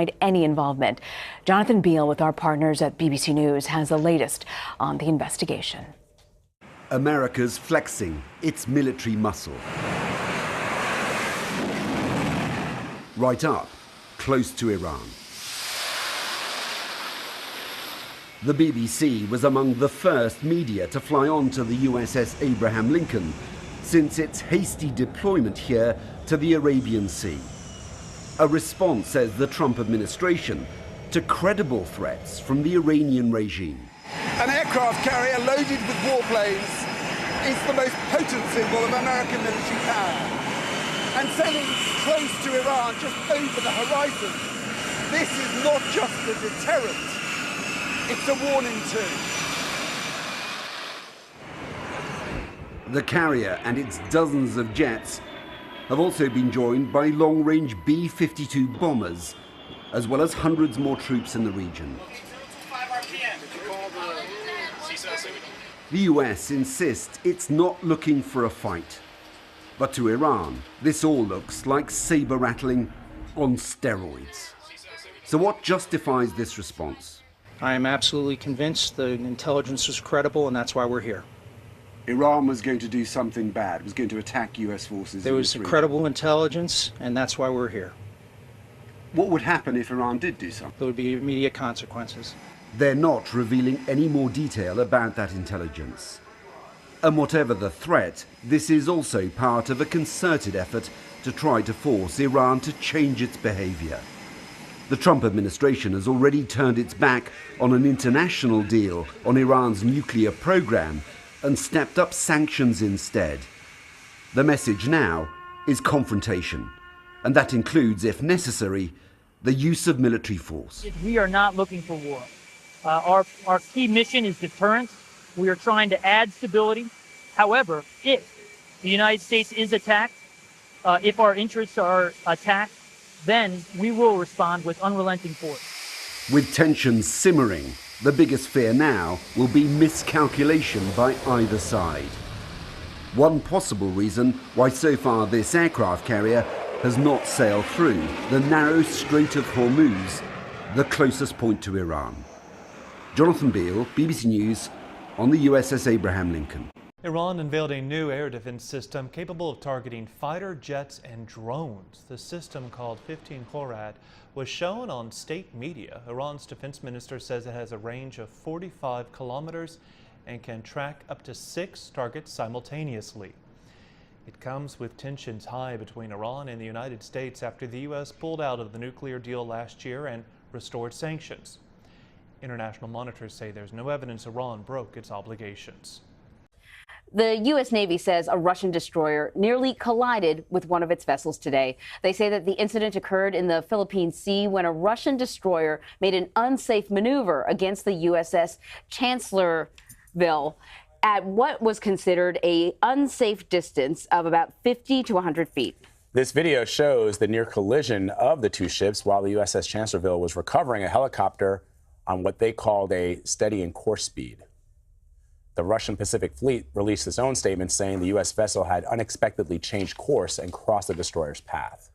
denied any involvement. Jonathan Beale with our partners at BBC News has the latest on the investigation. America's flexing its military muscle. Right up, close to Iran. The BBC was among the first media to fly onto the USS Abraham Lincoln since its hasty deployment here to the Arabian Sea. A response, says the Trump administration, to credible threats from the Iranian regime. An aircraft carrier loaded with warplanes is the most potent symbol of American military power. And sailing close to Iran, just over the horizon, this is not just a deterrent, it's a warning too. The carrier and its dozens of jets have also been joined by long-range B-52 bombers, as well as hundreds more troops in the region. The US insists it's not looking for a fight. But to Iran, this all looks like saber-rattling on steroids. So what justifies this response? I am absolutely convinced the intelligence was credible, and that's why we're here. Iran was going to do something bad, was going to attack US forces. There was credible intelligence, and that's why we're here. What would happen if Iran did do something? There would be immediate consequences. They're not revealing any more detail about that intelligence. And whatever the threat, this is also part of a concerted effort to try to force Iran to change its behavior. The Trump administration has already turned its back on an international deal on Iran's nuclear program and stepped up sanctions instead. The message now is confrontation, and that includes, if necessary, the use of military force. We are not looking for war. Our key mission is deterrence. We are trying to add stability. However, if the United States is attacked, if our interests are attacked, then we will respond with unrelenting force. With tensions simmering, the biggest fear now will be miscalculation by either side. One possible reason why so far this aircraft carrier has not sailed through the narrow Strait of Hormuz, the closest point to Iran. Jonathan Beale, BBC News, on the USS Abraham Lincoln. Iran unveiled a new air defense system capable of targeting fighter jets and drones. The system, called 15 Horad, was shown on state media. Iran's defense minister says it has a range of 45 kilometers and can track up to 6 targets simultaneously. It comes with tensions high between Iran and the United States after the U.S. pulled out of the nuclear deal last year and restored sanctions. International monitors say there's no evidence Iran broke its obligations. The U.S. Navy says a Russian destroyer nearly collided with one of its vessels today. They say that the incident occurred in the Philippine Sea when a Russian destroyer made an unsafe maneuver against the USS Chancellorsville at what was considered an unsafe distance of about 50 to 100 feet. This video shows the near collision of the two ships while the USS Chancellorsville was recovering a helicopter on what they called a steadying course speed. The Russian Pacific Fleet released its own statement saying the U.S. vessel had unexpectedly changed course and crossed the destroyer's path.